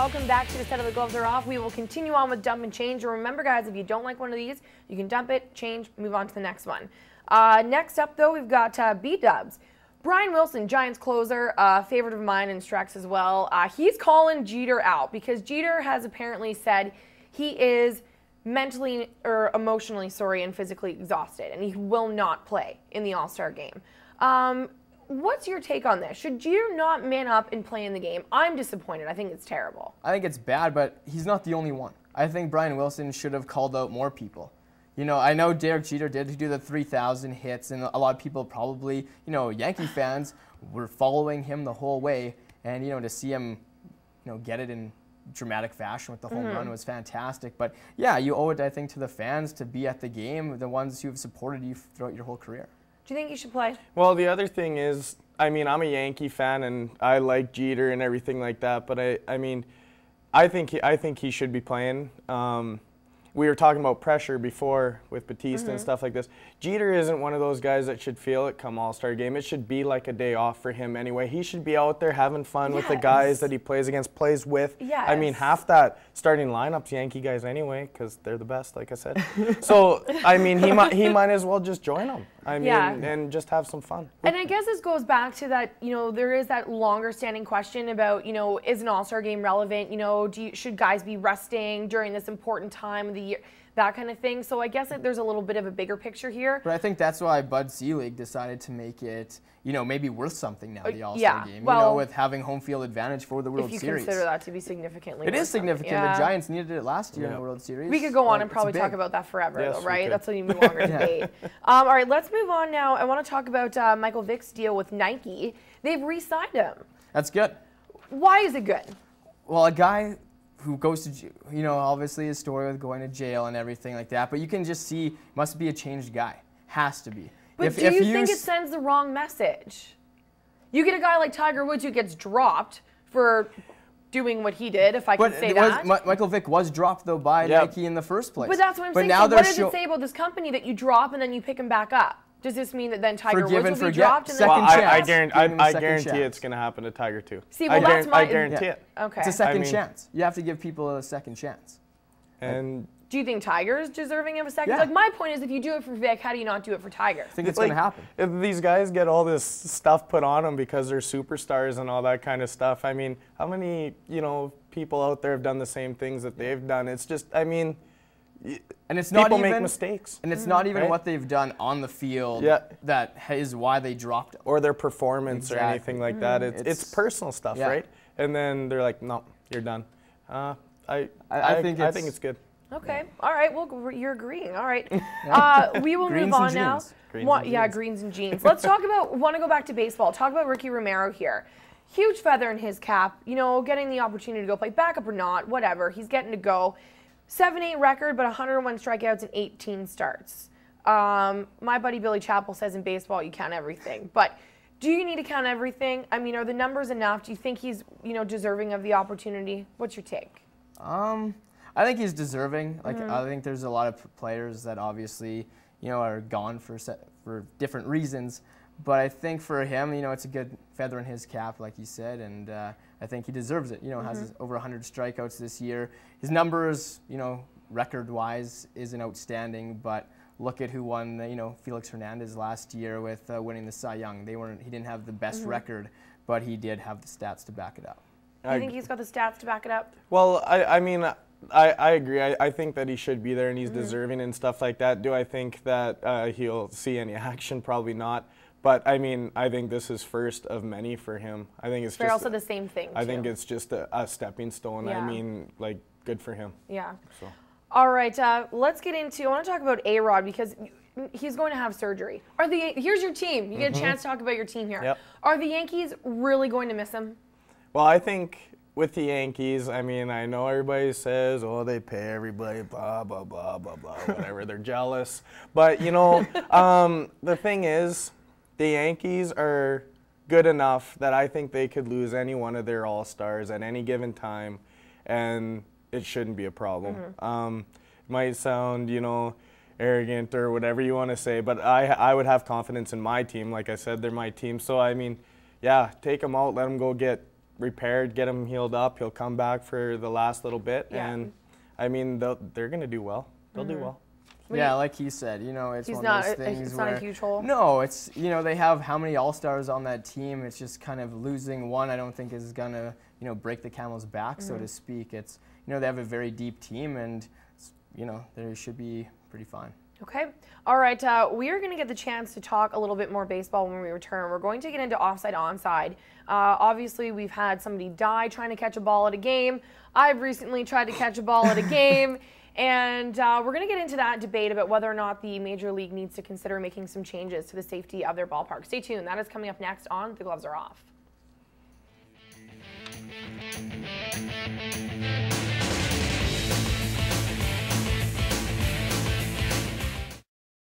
welcome back to the Set of the Gloves Are Off. We will continue on with dump and change. And remember, guys, if you don't like one of these, you can dump it, change, move on to the next one. Next up, though, we've got B-dubs. Brian Wilson, Giants closer, favorite of mine and Streck's as well. He's calling Jeter out because Jeter has apparently said he is mentally or emotionally, and physically exhausted, and he will not play in the All-Star game. What's your take on this? Should Jeter not man up and play in the game? I'm disappointed. I think it's terrible. I think it's bad, but he's not the only one. I think Brian Wilson should have called out more people. You know, I know Derek Jeter did do the 3,000 hits, and a lot of people probably, you know, Yankee fans were following him the whole way, and, you know, to see him, you know, get it in dramatic fashion with the home run was fantastic. But, yeah, you owe it, I think, to the fans to be at the game, the ones who have supported you throughout your whole career. Do you think you should play? Well, the other thing is, I mean, I'm a Yankee fan, and I like Jeter and everything like that, but I mean, I think he should be playing. We were talking about pressure before with Batista and stuff like this. Jeter isn't one of those guys that should feel it come All-Star game. It should be like a day off for him anyway. He should be out there having fun with the guys that he plays against, plays with. I mean, half that starting lineup's Yankee guys anyway because they're the best, like I said. So, I mean, he might as well just join them. I mean, and just have some fun. And I guess this goes back to that, you know, there is that longer standing question about, you know, is an All-Star game relevant? You know, should guys be resting during this important time of the year? That kind of thing. So I guess that there's a little bit of a bigger picture here. But I think that's why Bud Selig decided to make it, you know, maybe worth something now, the All-Star game. Well, you know, with having home field advantage for the World Series. If you consider that to be significantly It is significant. The Giants needed it last year in the World Series. We could go on and probably talk about that forever, though, right? That's an even longer debate. All right, let's move on now. I want to talk about Michael Vick's deal with Nike. They've re-signed him. That's good. Why is it good? Well, a guy who goes to, you know, obviously his story with going to jail and everything like that, but you can just see, must be a changed guy. Has to be. But do you think it sends the wrong message? You get a guy like Tiger Woods who gets dropped for doing what he did, if I can say that. Michael Vick was dropped, though, by Nike in the first place. But that's what I'm saying. So what does it say about this company that you drop and then you pick him back up? Does this mean that then Tiger Woods will be dropped? And I guarantee it's going to happen to Tiger too. See, well, that's my. I guarantee it. Okay. It's a second chance. You have to give people a second chance. And do you think Tiger's deserving of a second? Like, my point is, if you do it for Vic, how do you not do it for Tiger? I think it's going to happen. If these guys get all this stuff put on them because they're superstars and all that kind of stuff, I mean, how many, you know, people out there have done the same things that they've done? It's just, I mean, and it's people not even, make mistakes. And it's not even what they've done on the field that is why they dropped them. Or their performance or anything like that. It's personal stuff, right? And then they're like, no, you're done. I think it's good. Okay. All right. Well, you're agreeing. All right. We will move on now. Greens and jeans. Let's talk about, want to go back to baseball. Talk about Ricky Romero here. Huge feather in his cap, you know, getting the opportunity to go play backup or not, whatever. He's getting to go. 7-8 record, but 101 strikeouts and 18 starts. My buddy Billy Chappell says in baseball you count everything. But do you need to count everything? I mean, are the numbers enough? Do you think he's, you know, deserving of the opportunity? What's your take? I think he's deserving. Like, I think there's a lot of players that obviously, you know, are gone for different reasons. But I think for him, you know, it's a good feather in his cap, like you said, and I think he deserves it. You know, has over 100 strikeouts this year. His numbers, you know, record-wise, isn't outstanding, but look at who won, you know, Felix Hernandez last year with winning the Cy Young. He didn't have the best record, but he did have the stats to back it up. Do you think he's got the stats to back it up? Well, I mean, I agree. I think that he should be there and he's deserving and stuff like that. Do I think that he'll see any action? Probably not. But, I mean, I think this is first of many for him. I think it's also the same thing, too. I think it's just a stepping stone. I mean, like, good for him. Yeah. So. All right, let's get into, I want to talk about A-Rod because he's going to have surgery. Here's your team. You get a chance to talk about your team here. Yep. Are the Yankees really going to miss him? Well, I think with the Yankees, I mean, I know everybody says, oh, they pay everybody, blah, blah, blah, blah, blah, whatever. They're jealous. But, you know, the thing is, the Yankees are good enough that I think they could lose any one of their all-stars at any given time, and it shouldn't be a problem. It might sound, you know, arrogant or whatever you want to say, but I would have confidence in my team. Like I said, they're my team. So, I mean, yeah, take them out, let them go get repaired, get him healed up. He'll come back for the last little bit, and I mean, they're going to do well. They'll do well. Yeah, like he said, you know, it's one of those things it's where not a huge hole. No, it's, you know, they have how many all-stars on that team. It's just kind of losing one, I don't think is going to, you know, break the camel's back, so to speak. It's, you know, they have a very deep team, and, you know, they should be pretty fine. Okay. All right. We are going to get the chance to talk a little bit more baseball when we return. We're going to get into offside, onside. Obviously, we've had somebody die trying to catch a ball at a game. I've recently tried to catch a ball at a game. And we're going to get into that debate about whether or not the Major League needs to consider making some changes to the safety of their ballpark. Stay tuned. That is coming up next on The Gloves Are Off.